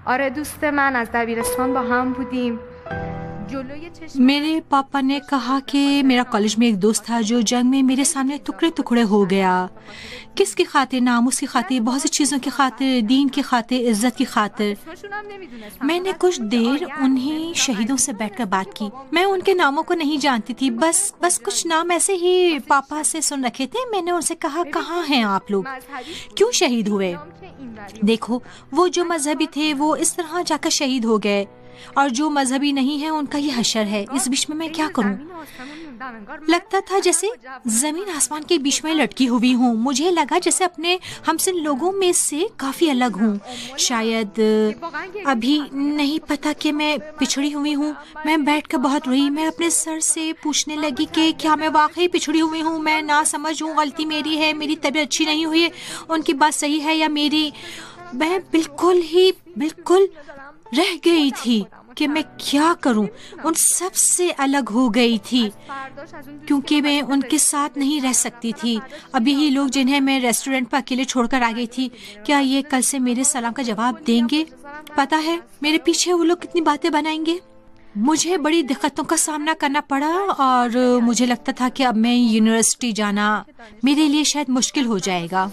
آره دوست من از دبیرستان با هم بودیم. میرے پاپا نے کہا کہ میرا کالج میں ایک دوست تھا جو جنگ میں میرے سامنے ٹکڑے ٹکڑے ہو گیا. کس کی خاطر؟ ناموس کی خاطر، بہت سی چیزوں کی خاطر، دین کی خاطر، عزت کی خاطر. میں نے کچھ دیر انہیں شہیدوں سے بیٹھ کر بات کی. میں ان کے ناموں کو نہیں جانتی تھی، بس کچھ نام ایسے ہی پاپا سے سن رکھے تھے. میں نے ان سے کہا کہاں ہیں آپ لوگ، کیوں شہید ہوئے؟ دیکھو وہ جو مذہبی تھے وہ اس طرح جا کر شہید ہو گئے، اور جو مذہبی نہیں ہے ان کا یہ حشر ہے. اس بیچ میں کیا کروں؟ لگتا تھا جیسے زمین آسمان کے بیچ میں لٹکی ہوئی ہوں. مجھے لگا جیسے اپنے ہمسن لوگوں میں سے کافی الگ ہوں. شاید ابھی نہیں پتا کہ میں پچھڑی ہوئی ہوں. میں بیٹھ کر بہت روئی. میں اپنے سر سے پوچھنے لگی کہ کیا میں واقعی پچھڑی ہوئی ہوں؟ میں نہ سمجھ ہوں، غلطی میری ہے، میری طبیعت اچھی نہیں ہوئی ہے، ان کی بات صحیح ہے یا میری؟ میں بالکل رہ گئی تھی کہ میں کیا کروں. ان سب سے الگ ہو گئی تھی کیونکہ میں ان کے ساتھ نہیں رہ سکتی تھی. ابھی ہی لوگ جنہیں میں ریسٹورنٹ پر اکیلے چھوڑ کر آ گئی تھی، کیا یہ کل سے میرے سلام کا جواب دیں گے؟ پتا ہے میرے پیچھے وہ لوگ کتنی باتیں بنائیں گے. مجھے بڑی دقتوں کا سامنا کرنا پڑا اور مجھے لگتا تھا کہ اب میں یونیورسٹی جانا میرے لیے شاید مشکل ہو جائے گا.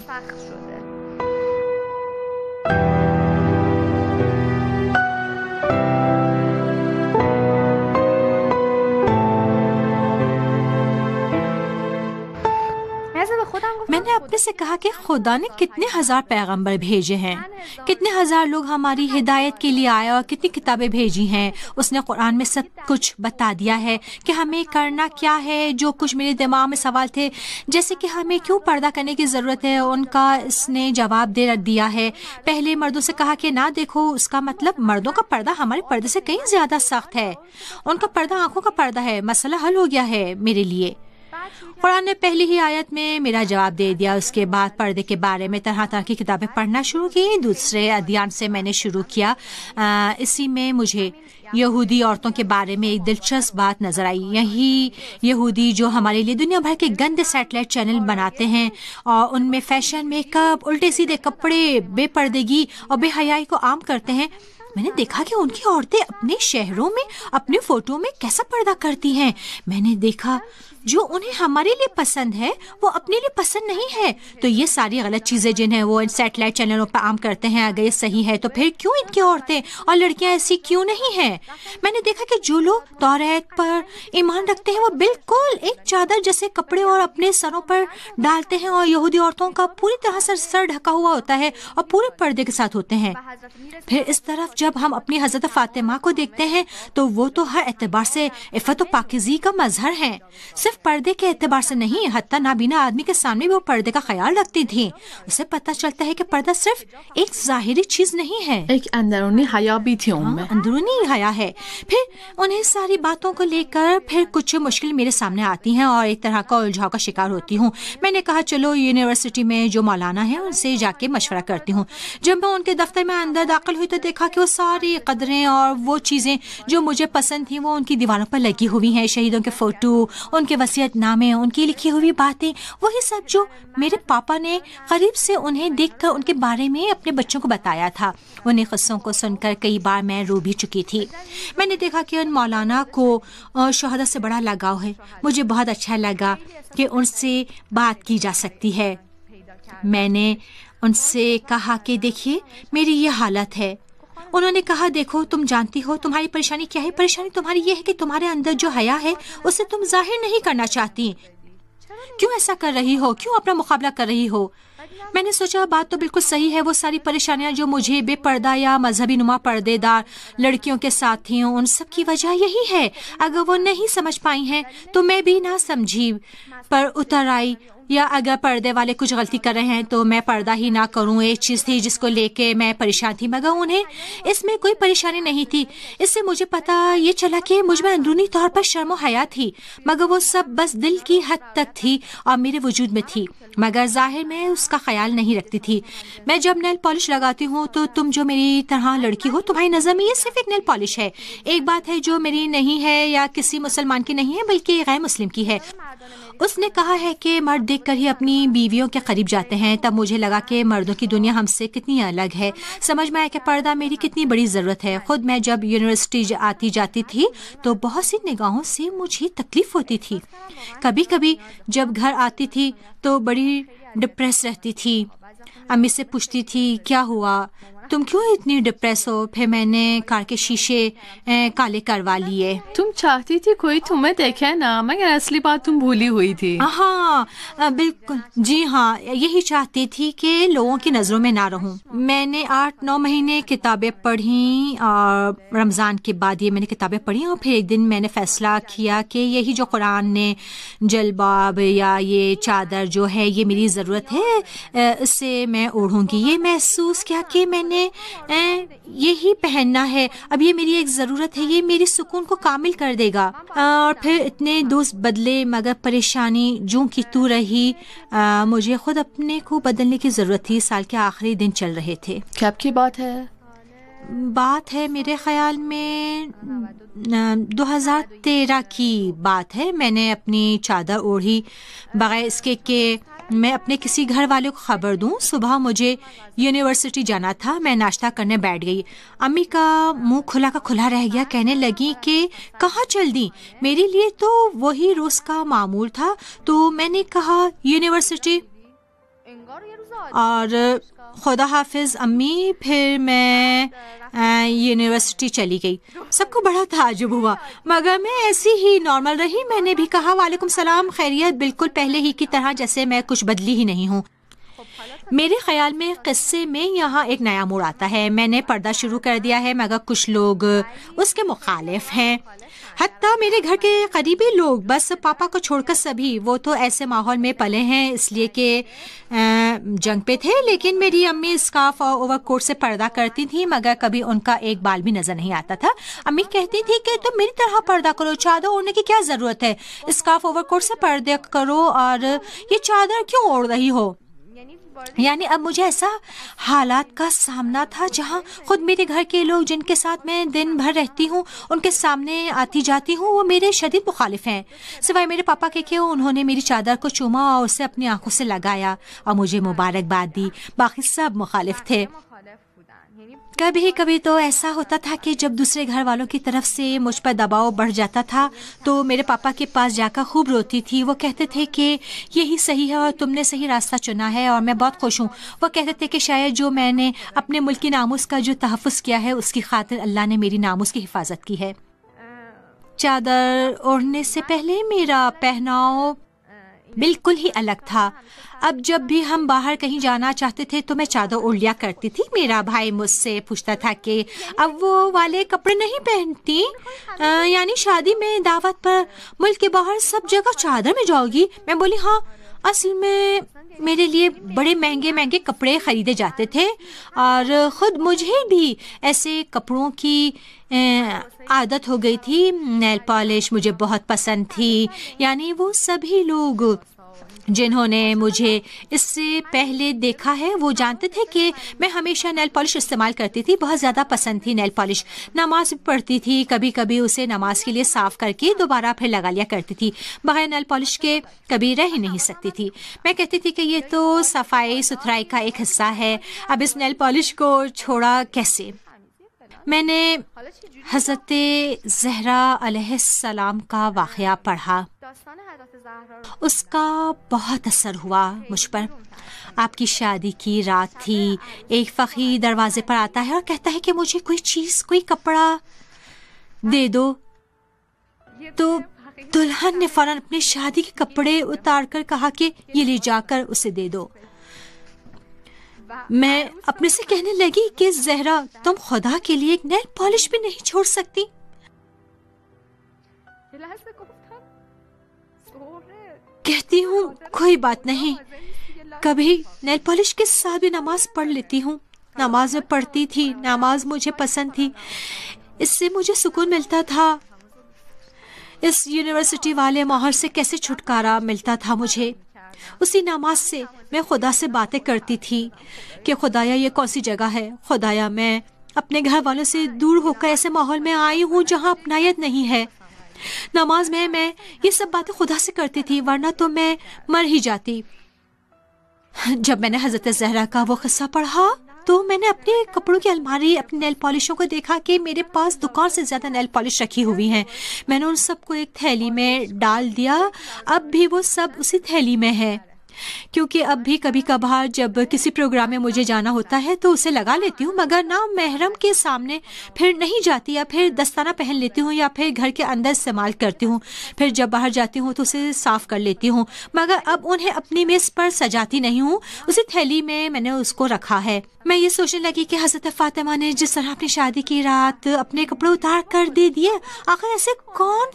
میں نے اپنے سے کہا کہ خدا نے کتنے ہزار پیغمبر بھیجے ہیں، کتنے ہزار لوگ ہماری ہدایت کے لیے آئے اور کتنی کتابیں بھیجی ہیں. اس نے قرآن میں سب کچھ بتا دیا ہے کہ ہمیں کرنا کیا ہے. جو کچھ میرے دماغ میں سوال تھے جیسے کہ ہمیں کیوں پردہ کرنے کی ضرورت ہے، ان کا اس نے جواب دے دیا ہے. پہلے مردوں سے کہا کہ نہ دیکھو، اس کا مطلب مردوں کا پردہ ہمارے پردے سے کہیں زیادہ سخت ہے. ان کا پردہ آنکھوں کا پردہ ہے. مسئلہ حل ہو گیا ہے میرے لیے. قرآن نے پہلی ہی آیت میں میرا جواب دے دیا. اس کے بعد پردے کے بارے میں طرح طرح کی کتابیں پڑھنا شروع کی. دوسرے ادیان سے میں نے شروع کیا. اسی میں مجھے یہودی عورتوں کے بارے میں ایک دلچسپ بات نظر آئی. یہی یہودی جو ہمارے لیے دنیا بھر کے گندے سیٹلائٹ چینل بناتے ہیں اور ان میں فیشن، میک اپ، الٹے سیدھے کپڑے، بے پردگی اور بے حیائی کو عام کرتے ہیں. میں نے دیکھا کہ ان کی عورتیں اپنے شہروں میں اپنے فوٹو میں کیسا پردہ کرتی ہیں. میں نے دیکھا جو انہیں ہمارے لیے پسند ہے وہ اپنے لیے پسند نہیں ہے. تو یہ ساری غلط چیزیں جنہیں وہ ان سیٹلائٹ چینلوں پر عام کرتے ہیں، اگر یہ صحیح ہے تو پھر کیوں ان کی عورتیں اور لڑکیاں ایسی کیوں نہیں ہیں؟ میں نے دیکھا کہ جو لوگ توریت پر ایمان رکھتے ہیں وہ بالکل ایک چادر جیسے کپڑے اور اپنے سروں پر ڈالتے ہیں، اور یہودی عورتوں کا پوری طرح سے سر ڈھکا ہوا ہوتا ہے اور پورے پردے کے ساتھ ہوتے ہیں. پھر اس طرف جب ہم اپنی حضرت فاطمہ کو دیکھتے ہیں تو وہ تو ہر اعتبار سے عفت و پاکیزگی کا مظہر ہیں. صرف پردے کے اعتبار سے نہیں، حتیٰ نابینا آدمی کے سامنے بھی وہ پردے کا خیال رکھتی تھیں. اسے پتہ چلتا ہے کہ پردہ صرف ایک ظاہری چیز نہیں ہے، ایک اندرونی حیا بھی تھی ان میں. اندرونی حیا ہے. پھر انہیں ساری باتوں کو لے کر پھر کچھ مشکل میرے سامنے آتی ہیں اور ایک طرح کا الجھاؤ کا شکار ہوتی ہوں. میں نے کہا چلو یونیورسٹی میں جو مولانا ہیں ان سے جا کے مشورہ کرتی ہوں. جب میں ان کے دفتر میں اندر داخل ہوئی تو دیکھا کہ وہ ساری قدریں اور وہ چیزیں جو مجھے پسند تھیں وہ ان کی دیواروں پر لگی ہوئی ہیں. شہیدوں کے فوٹو، ان کے وصیت نامے، ان کی لکھی ہوئی باتیں، وہی سب جو میرے پاپا نے قریب سے انہیں دیکھ کر ان کے بارے میں اپنے بچوں کو بتایا تھا. انہیں قصوں کو سن کر کئی بار میں رو بھی چکی تھی. میں نے دیکھا کہ ان مولانا کو شہداء سے بڑا لگاؤ ہے. مجھے بہت اچھا لگا کہ ان سے بات کی جا سکتی ہے. میں نے ان سے کہا کہ دیکھیے میری یہ حالت ہے. انہوں نے کہا دیکھو تم جانتی ہو تمہاری پریشانی کیا ہے. پریشانی تمہاری یہ ہے کہ تمہارے اندر جو حیا ہے اسے تم ظاہر نہیں کرنا چاہتی. کیوں ایسا کر رہی ہو؟ کیوں اپنا مقابلہ کر رہی ہو؟ میں نے سوچا بات تو بالکل صحیح ہے. وہ ساری پریشانیاں جو مجھے بے پردہ یا مذہبی نما پردے دار لڑکیوں کے ساتھ تھیں ان سب کی وجہ یہی ہے. اگر وہ نہیں سمجھ پائی ہیں تو میں بھی نہ سمجھی پر اتر آئی، یا اگر پردے والے کچھ غلطی کر رہے ہیں تو میں پردہ ہی نہ کروں. ایک چیز تھی جس کو لے کے میں پریشان تھی مگر انہیں اس میں کوئی پریشانی نہیں تھی. اس سے مجھے پتہ یہ چلا کہ مجھ میں اندرونی طور پر شرم و حیا تھی مگر وہ سب بس دل کی حد تک تھی اور میرے وجود میں تھی مگر ظاہر میں اس کا خیال نہیں رکھتی تھی. میں جب نیل پالش لگاتی ہوں تو تم جو میری طرح لڑکی ہو تمہاری نظر میں یہ صرف ایک نیل پالش ہے. ایک بات ہے جو میری نہیں ہے یا کسی مسلمان کی نہیں ہے بلکہ غیر مسلم کی ہے. اس نے کہا ہے کہ مرد دیکھ کر ہی اپنی بیویوں کے قریب جاتے ہیں. تب مجھے لگا کہ مردوں کی دنیا ہم سے کتنی الگ ہے. سمجھ میں آیا کہ پردہ میری کتنی بڑی ضرورت ہے. خود میں جب یونیورسٹی آتی جاتی تھی تو بہت سی نگاہوں سے مجھے تکلیف ہوتی تھی. کبھی کبھی جب گھر آتی تھی تو بڑی ڈپریس رہتی تھی. امی سے پوچھتی تھی کیا ہوا, تم کیوں اتنی ڈپریس ہو؟ پھر میں نے کار کے شیشے کالے کروا لیے. تم چاہتی تھی کوئی تمہیں دیکھے نا, مگر اصلی بات تم بھولی ہوئی تھی. ہاں بالکل, جی ہاں, یہی چاہتی تھی کہ لوگوں کی نظروں میں نہ رہوں. میں نے 8-9 مہینے کتابیں پڑھیں اور رمضان کے بعد یہ میں نے کتابیں پڑھی, اور پھر ایک دن میں نے فیصلہ کیا کہ یہی جو قرآن نے جلباب یا یہ چادر جو ہے یہ میری ضرورت ہے, اس سے میں اوڑھوں گی. یہ محسوس کیا کہ میں نے یہی پہننا ہے, اب یہ میری ایک ضرورت ہے, یہ میری سکون کو کامل کر دے گا. اور پھر اتنے دوست بدلے مگر پریشانی جوں کی تو رہی. مجھے خود اپنے کو بدلنے کی ضرورت تھی. سال کے آخری دن چل رہے تھے. کب کی بات ہے؟ بات ہے میرے خیال میں 2013 کی بات ہے. میں نے اپنی چادر اوڑھی بغیر اس کے کہ میں اپنے کسی گھر والے کو خبر دوں. صبح مجھے یونیورسٹی جانا تھا. میں ناشتہ کرنے بیٹھ گئی. امی کا منہ کھلا کا کھلا رہ گیا. کہنے لگی کہ کہاں چل دی؟ میرے لیے تو وہی روز کا معمول تھا. تو میں نے کہا یونیورسٹی, اور خدا حافظ امی. پھر میں یونیورسٹی چلی گئی. سب کو بڑا تعجب ہوا مگر میں ایسی ہی نارمل رہی. میں نے بھی کہا وعلیکم السلام, خیریت؟ بالکل پہلے ہی کی طرح, جیسے میں کچھ بدلی ہی نہیں ہوں. میرے خیال میں قصے میں یہاں ایک نیا موڑ آتا ہے. میں نے پردہ شروع کر دیا ہے مگر کچھ لوگ اس کے مخالف ہیں. حتیٰ میرے گھر کے قریبی لوگ, بس پاپا کو چھوڑ کر سبھی. وہ تو ایسے ماحول میں پلے ہیں اس لیے کہ جنگ پہ تھے. لیکن میری امی اسکارف اور اوور کوٹ سے پردہ کرتی تھی مگر کبھی ان کا ایک بال بھی نظر نہیں آتا تھا. امی کہتی تھی کہ تم میری طرح پردہ کرو, چادر اوڑھنے کی کیا ضرورت ہے؟ اسکارف اوور کوٹ سے پردہ کرو, اور یہ چادر کیوں اوڑھ رہی ہو؟ یعنی اب مجھے ایسا حالات کا سامنا تھا جہاں خود میرے گھر کے لوگ جن کے ساتھ میں دن بھر رہتی ہوں, ان کے سامنے آتی جاتی ہوں, وہ میرے شدید مخالف ہیں. سوائے میرے پاپا کے کہ انہوں نے میری چادر کو چوما اور اسے اپنی آنکھوں سے لگایا اور مجھے مبارکباد دی. باقی سب مخالف تھے. کبھی کبھی تو ایسا ہوتا تھا کہ جب دوسرے گھر والوں کی طرف سے مجھ پر دباؤ بڑھ جاتا تھا تو میرے پاپا کے پاس جا کر خوب روتی تھی. وہ کہتے تھے کہ یہی صحیح ہے اور تم نے صحیح راستہ چنا ہے, اور میں بہت خوش ہوں. وہ کہتے تھے کہ شاید جو میں نے اپنے ملک کی ناموس کا جو تحفظ کیا ہے اس کی خاطر اللہ نے میری ناموس کی حفاظت کی ہے. چادر اوڑھنے سے پہلے میرا پہناؤ بالکل ہی الگ تھا. اب جب بھی ہم باہر کہیں جانا چاہتے تھے تو میں چادر اوڑھ لیا کرتی تھی. میرا بھائی مجھ سے پوچھتا تھا کہ اب وہ والے کپڑے نہیں پہنتی, یعنی شادی میں, دعوت پر, ملک کے باہر سب جگہ چادر میں جاؤ گی؟ میں بولی ہاں, اصل میں میرے لیے بڑے مہنگے مہنگے کپڑے خریدے جاتے تھے اور خود مجھے بھی ایسے کپڑوں کی عادت ہو گئی تھی. نیل پالش مجھے بہت پسند تھی. یعنی وہ سبھی لوگ جنہوں نے مجھے اس سے پہلے دیکھا ہے وہ جانتے تھے کہ میں ہمیشہ نیل پالش استعمال کرتی تھی. بہت زیادہ پسند تھی نیل پالش. نماز بھی پڑھتی تھی, کبھی کبھی اسے نماز کے لیے صاف کر کے دوبارہ پھر لگا لیا کرتی تھی. بغیر نیل پالش کے کبھی رہ ہی نہیں سکتی تھی. میں کہتی تھی کہ یہ تو صفائی ستھرائی کا ایک حصہ ہے, اب اس نیل پالش کو چھوڑا کیسے. میں نے حضرت زہرا علیہ السلام کا واقعہ پڑھا. اس کا بہت اثر ہوا مجھ پر. آپ کی شادی کی رات تھی. ایک فقیر دروازے پر آتا ہے اور کہتا ہے کہ مجھے کوئی چیز, کوئی کپڑا دے دو. تو دلہن نے فوراً اپنے شادی کے کپڑے اتار کر کہا کہ یہ لے جا کر اسے دے دو. میں اپنے سے کہنے لگی کہ زہرا تم خدا کے لیے ایک نیل پالش بھی نہیں چھوڑ سکتی. کہتی ہوں کوئی بات نہیں, کبھی نیل پالش کے ساتھ بھی نماز پڑھ لیتی ہوں. نماز میں پڑھتی تھی, نماز مجھے پسند تھی, اس سے مجھے سکون ملتا تھا. اس یونیورسٹی والے ماحول سے کیسے چھٹکارا ملتا تھا مجھے. اسی نماز سے میں خدا سے باتیں کرتی تھی کہ خدایا یہ کون سی جگہ ہے, خدایا میں اپنے گھر والوں سے دور ہو کر ایسے ماحول میں آئی ہوں جہاں اپنائیت نہیں ہے. نماز میں یہ سب باتیں خدا سے کرتی تھی، ورنہ تو میں مر ہی جاتی۔ جب میں نے حضرت زہرا کا وہ قصہ پڑھا تو میں نے اپنے کپڑوں کی الماری، اپنی نیل پالشوں کو دیکھا کہ میرے پاس دکان سے زیادہ نیل پالش رکھی ہوئی ہیں۔ میں نے ان سب کو ایک تھیلی میں ڈال دیا، اب بھی وہ سب اسی تھیلی میں ہے، کیونکہ اب بھی کبھی کبھار جب کسی پروگرام میں مجھے جانا ہوتا ہے تو اسے لگا لیتی ہوں، مگر نہ محرم کے سامنے پھر نہیں جاتی، یا پھر دستانہ پہن لیتی ہوں، یا پھر گھر کے اندر استعمال کرتی ہوں، پھر جب باہر جاتی ہوں تو اسے صاف کر لیتی ہوں، مگر اب انہیں اپنی میز پر سجاتی نہیں ہوں، اسی تھیلی میں نے اس کو رکھا ہے۔ میں یہ سوچنے لگی کہ حضرت فاطمہ نے جس طرح اپنی شادی کی رات اپنے کپڑے اتار کر دے دیے، آخر ایسے کون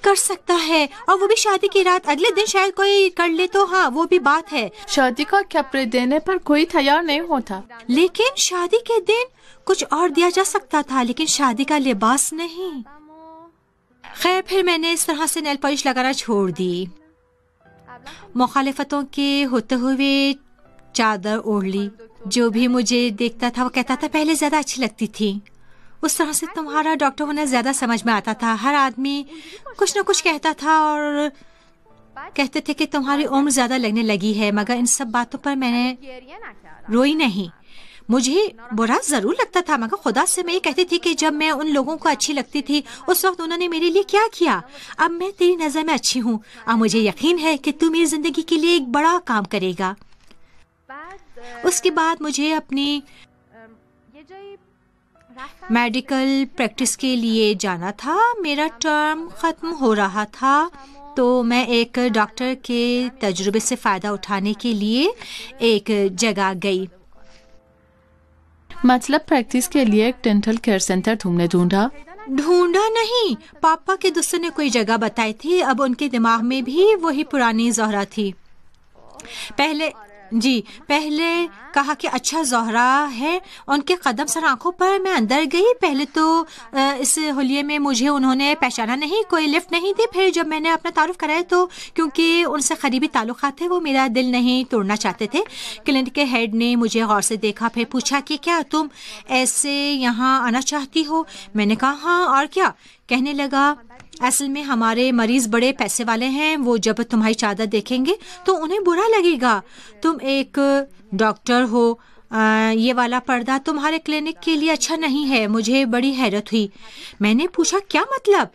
کر سکتا ہے؟ اور وہ بھی شادی کی رات، اگلے دن شاید کوئی کر لے تو ہاں وہ بھی بات ہے، شادی کا کپڑے دینے پر کوئی تیار نہیں ہوتا۔ لیکن شادی کے دن کچھ اور دیا جا سکتا تھا، لیکن شادی کا لباس نہیں۔ خیر پھر میں نے اس طرح سے نیل پالش لگانا چھوڑ دی، مخالفتوں کے ہوتے ہوئے چادر اوڑھ لی۔ جو بھی مجھے دیکھتا تھا وہ کہتا تھا پہلے زیادہ اچھی لگتی تھی، اس طرح سے تمہارا ڈاکٹر ہونا زیادہ سمجھ میں آتا تھا۔ ہر آدمی کچھ نہ کچھ کہتا تھا اور کہتے تھے کہ تمہاری عمر زیادہ لگنے لگی ہے، مگر ان سب باتوں پر میں نے روئی نہیں۔ مجھے برا ضرور لگتا تھا، مگر خدا سے میں یہ کہتی تھی کہ جب میں ان لوگوں کو اچھی لگتی تھی اس وقت انہوں نے میرے لیے کیا کیا، اب میں تیری نظر میں اچھی ہوں، اب مجھے یقین ہے کہ تو میری زندگی کے لیے ایک بڑا کام کرے گا۔ اس کے بعد مجھے اپنی میڈیکل پریکٹس کے لیے جانا تھا، میرا ٹرم ختم ہو رہا تھا، تو میں ایک ڈاکٹر کے تجربے سے فائدہ اٹھانے کے لیے ایک جگہ گئی۔ مطلب پریکٹس کے لیے ایک ڈینٹل کیئر سینٹر تم نے ڈھونڈا؟ ڈھونڈا نہیں، پاپا کے دوستوں نے کوئی جگہ بتائی تھی، اب ان کے دماغ میں بھی وہی پرانی زہرا تھی۔ پہلے کہا کہ اچھا زہرا ہے، ان کے قدم سر آنکھوں پر میں اندر گئی۔ پہلے تو اس حلیے میں مجھے انہوں نے پہچانا نہیں، کوئی لفٹ نہیں دی۔ پھر جب میں نے اپنا تعارف کرایا تو کیونکہ ان سے قریبی تعلقات تھے وہ میرا دل نہیں توڑنا چاہتے تھے۔ کلینک کے ہیڈ نے مجھے غور سے دیکھا، پھر پوچھا کہ کیا تم ایسے یہاں آنا چاہتی ہو؟ میں نے کہا ہاں، اور کیا؟ کہنے لگا اصل میں ہمارے مریض بڑے پیسے والے ہیں، وہ جب تمہاری چادر دیکھیں گے تو انہیں برا لگے گا، تم ایک ڈاکٹر ہو، یہ والا پردہ تمہارے کلینک کے لیے اچھا نہیں ہے۔ مجھے بڑی حیرت ہوئی، میں نے پوچھا کیا مطلب؟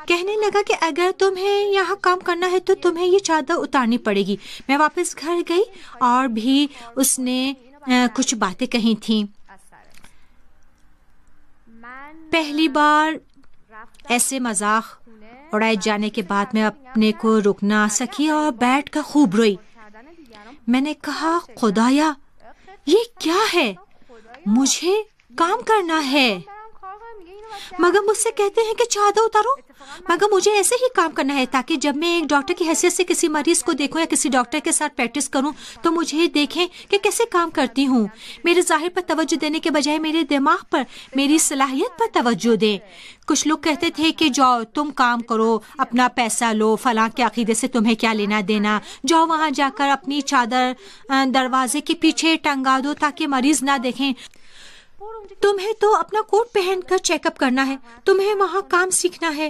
کہنے لگا کہ اگر تمہیں یہاں کام کرنا ہے تو تمہیں یہ چادر اتارنی پڑے گی۔ میں واپس گھر گئی اور بھی اس نے کچھ باتیں کہی تھیں۔ پہلی بار ایسے مذاق اڑائے جانے کے بعد میں اپنے کو روک نہ سکی اور بیٹھ کر خوب روئی۔ میں نے کہا خدایا یہ کیا ہے، مجھے کام کرنا ہے مگر مجھ سے کہتے ہیں کہ چادر اتارو، مگر مجھے ایسے ہی کام کرنا ہے تاکہ جب میں ایک ڈاکٹر کی حیثیت سے کسی مریض کو دیکھوں یا کسی ڈاکٹر کے ساتھ پریکٹس کروں تو مجھے دیکھیں کہ کیسے کام کرتی ہوں۔ میرے ظاہر پر توجہ دینے کے بجائے میرے دماغ پر، میری صلاحیت پر توجہ دیں۔ کچھ لوگ کہتے تھے کہ جاؤ تم کام کرو، اپنا پیسہ لو، فلاں کے عقیدے سے تمہیں کیا لینا دینا، جاؤ وہاں جا کر اپنی چادر دروازے کے پیچھے ٹنگا دو تاکہ مریض نہ دیکھیں۔ تمہیں تو اپنا کوٹ پہن کر چیک اپ کرنا ہے، تمہیں وہاں کام سیکھنا ہے،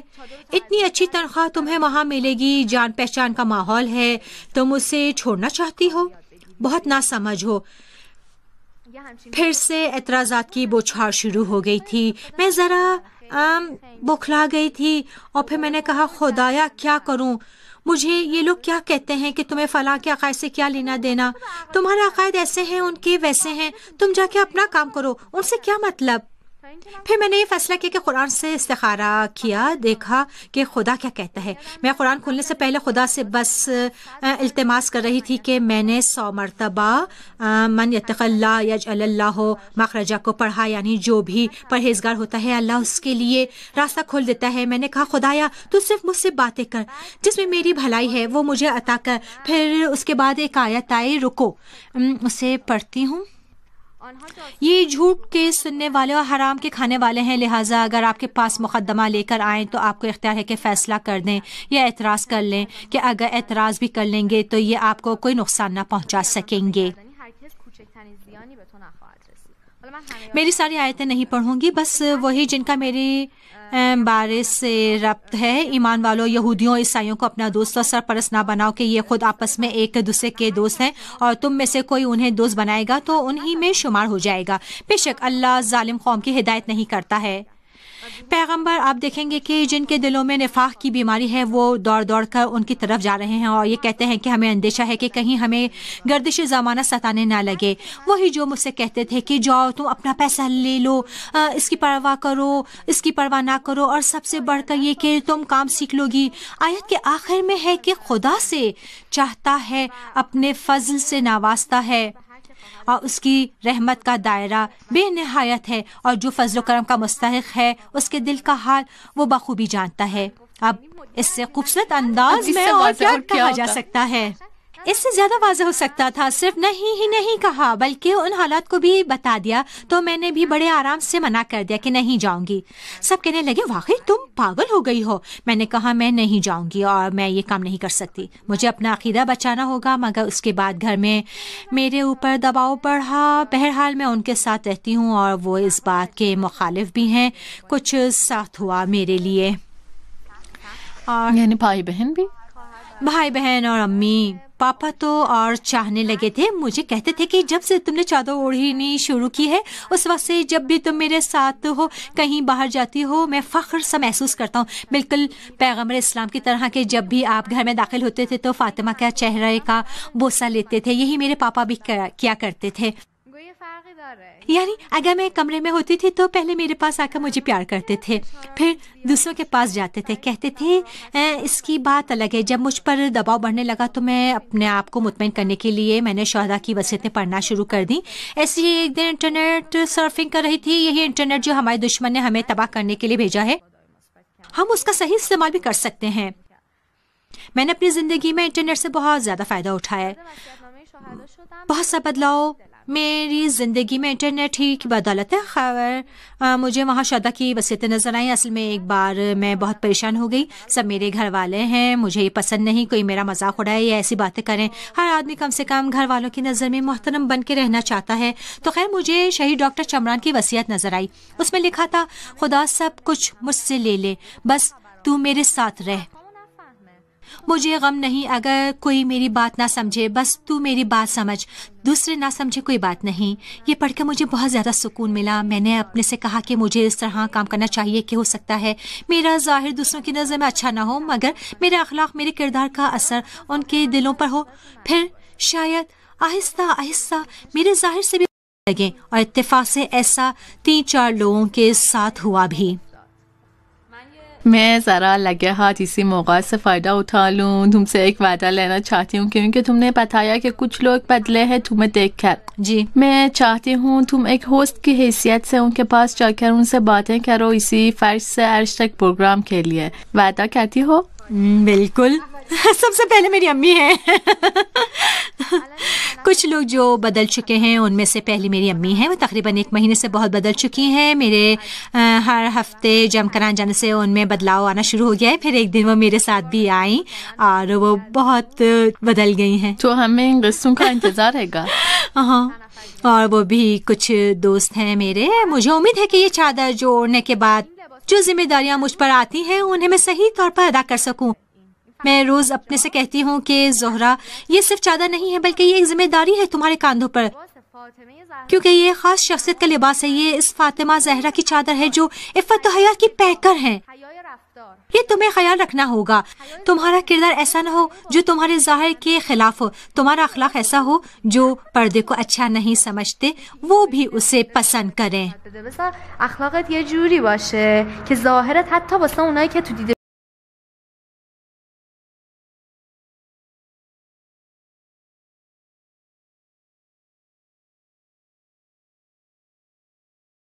اتنی اچھی تنخواہ تمہیں وہاں ملے گی، جان پہچان کا ماحول ہے، تم اسے چھوڑنا چاہتی ہو، بہت ناسمجھ ہو۔ پھر سے اعتراضات کی بوچھار شروع ہو گئی تھی، میں ذرا بوکھلا گئی تھی اور پھر میں نے کہا خدایا کیا کروں، مجھے یہ لوگ کیا کہتے ہیں کہ تمہیں فلاں کے عقائد سے کیا لینا دینا، تمہارے عقائد ایسے ہیں ان کے ویسے ہیں، تم جا کے اپنا کام کرو، ان سے کیا مطلب۔ پھر میں نے یہ فیصلہ کیا کہ قرآن سے استخارہ کیا، دیکھا کہ خدا کیا کہتا ہے۔ میں قرآن کھولنے سے پہلے خدا سے بس التماس کر رہی تھی کہ میں نے 100 مرتبہ من یتق اللہ یجعل اللہ مخرجہ کو پڑھا، یعنی جو بھی پرہیزگار ہوتا ہے اللہ اس کے لیے راستہ کھول دیتا ہے۔ میں نے کہا خدایا تو صرف مجھ سے باتیں کر، جس میں میری بھلائی ہے وہ مجھے عطا کر۔ پھر اس کے بعد ایک آیت آئی، رکو اسے پڑھتی ہوں۔ یہ جھوٹ کے سننے والے اور حرام کے کھانے والے ہیں، لہٰذا اگر آپ کے پاس مقدمہ لے کر آئیں تو آپ کو اختیار ہے کہ فیصلہ کر دیں یا اعتراض کر لیں، کہ اگر اعتراض بھی کر لیں گے تو یہ آپ کو کوئی نقصان نہ پہنچا سکیں گے۔ میری ساری آیتیں نہیں پڑھوں گی، بس وہی جن کا میری بارے سے ربط ہے. ایمان والوں، یہودیوں عیسائیوں کو اپنا دوست اور سرپرست نہ بناؤ کہ یہ خود آپس میں ایک دوسرے کے دوست ہیں، اور تم میں سے کوئی انہیں دوست بنائے گا تو انہی میں شمار ہو جائے گا. بے شک اللہ ظالم قوم کی ہدایت نہیں کرتا ہے. پیغمبر آپ دیکھیں گے کہ جن کے دلوں میں نفاق کی بیماری ہے وہ دوڑ دوڑ کر ان کی طرف جا رہے ہیں اور یہ کہتے ہیں کہ ہمیں اندیشہ ہے کہ کہیں ہمیں گردش زمانہ ستانے نہ لگے. وہی جو مجھ سے کہتے تھے کہ جاؤ تم اپنا پیسہ لے لو، اس کی پرواہ کرو، اس کی پرواہ نہ کرو، اور سب سے بڑھ کر یہ کہ تم کام سیکھ لو گی. آیت کے آخر میں ہے کہ خدا سے چاہتا ہے، اپنے فضل سے نوازتا ہے، اور اس کی رحمت کا دائرہ بے نہایت ہے، اور جو فضل و کرم کا مستحق ہے اس کے دل کا حال وہ بخوبی جانتا ہے. اب اس سے خوبصورت انداز میں اور کیا کہا جا سکتا ہے؟ اس سے زیادہ واضح ہو سکتا تھا. صرف نہیں ہی نہیں کہا بلکہ ان حالات کو بھی بتا دیا. تو میں نے بھی بڑے آرام سے منع کر دیا کہ نہیں جاؤں گی. سب کہنے لگے واقعی تم پاگل ہو گئی ہو. میں نے کہا میں نہیں جاؤں گی اور میں یہ کام نہیں کر سکتی. مجھے اپنا عقیدہ بچانا ہوگا. مگر اس کے بعد گھر میں میرے اوپر دباؤ بڑھا. بہرحال میں ان کے ساتھ رہتی ہوں اور وہ اس بات کے مخالف بھی ہیں. کچھ سخت ہوا میرے لیے. اور یعنی بھائی بہن بھی؟ بھائی بہن اور امی پاپا تو اور چاہنے لگے تھے. مجھے کہتے تھے کہ جب سے تم نے چادر اوڑھنی شروع کی ہے اس وقت سے جب بھی تم میرے ساتھ ہو، کہیں باہر جاتی ہو، میں فخر سا محسوس کرتا ہوں، بالکل پیغمبر اسلام کی طرح کہ جب بھی آپ گھر میں داخل ہوتے تھے تو فاطمہ کا چہرے کا بوسہ لیتے تھے. یہی میرے پاپا بھی کیا کرتے تھے. یعنی اگر میں کمرے میں ہوتی تھی تو پہلے میرے پاس آ کر مجھے پیار کرتے تھے، پھر دوسروں کے پاس جاتے تھے، کہتے تھے اس کی بات الگ ہے. جب مجھ پر دباؤ بڑھنے لگا تو میں اپنے آپ کو مطمئن کرنے کے لیے میں نے شہداء کی وصیتیں پڑھنا شروع کر دیں. ایسے ہی ایک دن انٹرنیٹ سرفنگ کر رہی تھی. یہی انٹرنیٹ جو ہمارے دشمن نے ہمیں تباہ کرنے کے لیے بھیجا ہے، ہم اس کا صحیح استعمال بھی کر سکتے ہیں. میں نے اپنی زندگی میں انٹرنیٹ سے بہت زیادہ فائدہ اٹھایا ہے. بہت سا بدلاؤ میری زندگی میں انٹرنیٹ ہی کی بدولت ہے. خبر مجھے وہاں شہداء کی وصیتیں نظر آئیں. اصل میں ایک بار میں بہت پریشان ہو گئی. سب میرے گھر والے ہیں، مجھے یہ پسند نہیں کوئی میرا مذاق اڑائے یا ایسی باتیں کریں. ہر آدمی کم سے کم گھر والوں کی نظر میں محترم بن کے رہنا چاہتا ہے. تو خیر مجھے شہید ڈاکٹر چمران کی وصیت نظر آئی. اس میں لکھا تھا خدا سب کچھ مجھ سے لے لے، بس تو میرے ساتھ رہ. مجھے غم نہیں اگر کوئی میری بات نہ سمجھے، بس تو میری بات سمجھ، دوسرے نہ سمجھے کوئی بات نہیں. یہ پڑھ کے مجھے بہت زیادہ سکون ملا. میں نے اپنے سے کہا کہ مجھے اس طرح کام کرنا چاہیے کہ ہو سکتا ہے میرا ظاہر دوسروں کی نظر میں اچھا نہ ہو، مگر میرے اخلاق، میرے کردار کا اثر ان کے دلوں پر ہو. پھر شاید آہستہ آہستہ میرے ظاہر سے بھی لگیں. اور اتفاق سے ایسا 3-4 لوگوں کے ساتھ ہوا بھی. میں ذرا لگے ہاتھ اسی موقع سے فائدہ اٹھا لوں. تم سے ایک وعدہ لینا چاہتی ہوں کیونکہ تم نے بتایا کہ کچھ لوگ بدلے ہیں تمہیں دیکھ کر. جی میں چاہتی ہوں تم ایک ہوسٹ کی حیثیت سے ان کے پاس جا کر ان سے باتیں کرو اسی فرش سے عرش تک پروگرام کے لیے. وعدہ کرتی ہو؟ بالکل. سب سے پہلے میری امی ہیں. کچھ لوگ جو بدل چکے ہیں ان میں سے پہلی میری امی ہیں. وہ تقریباً 1 مہینے سے بہت بدل چکی ہیں. میرے ہر ہفتے جم کران جانے سے ان میں بدلاؤ آنا شروع ہو گیا ہے. پھر ایک دن وہ میرے ساتھ بھی آئیں اور وہ بہت بدل گئی ہیں. تو ہمیں ان قصوں کا انتظار رہے گا. ہاں، اور وہ بھی کچھ دوست ہیں میرے. مجھے امید ہے کہ یہ چادر جوڑنے کے بعد جو ذمہ داریاں مجھ پر آتی ہیں انہیں میں صحیح طور پر ادا کر سکوں. میں روز اپنے سے کہتی ہوں کہ زہرا یہ صرف چادر نہیں ہے بلکہ یہ ایک ذمہ داری ہے تمہارے کاندھوں پر، کیونکہ یہ خاص شخصیت کا لباس ہے. یہ اس فاطمہ زہرا کی چادر ہے جو عفت و حیا کی پیکر ہیں. یہ تمہیں خیال رکھنا ہوگا. تمہارا کردار ایسا نہ ہو جو تمہارے ظاہر کے خلاف ہو. تمہارا اخلاق ایسا ہو جو پردے کو اچھا نہیں سمجھتے وہ بھی اسے پسند کریں. اخلاقت یه جوری باشه که ظاهرت حتی واسه اونایی که تو دیده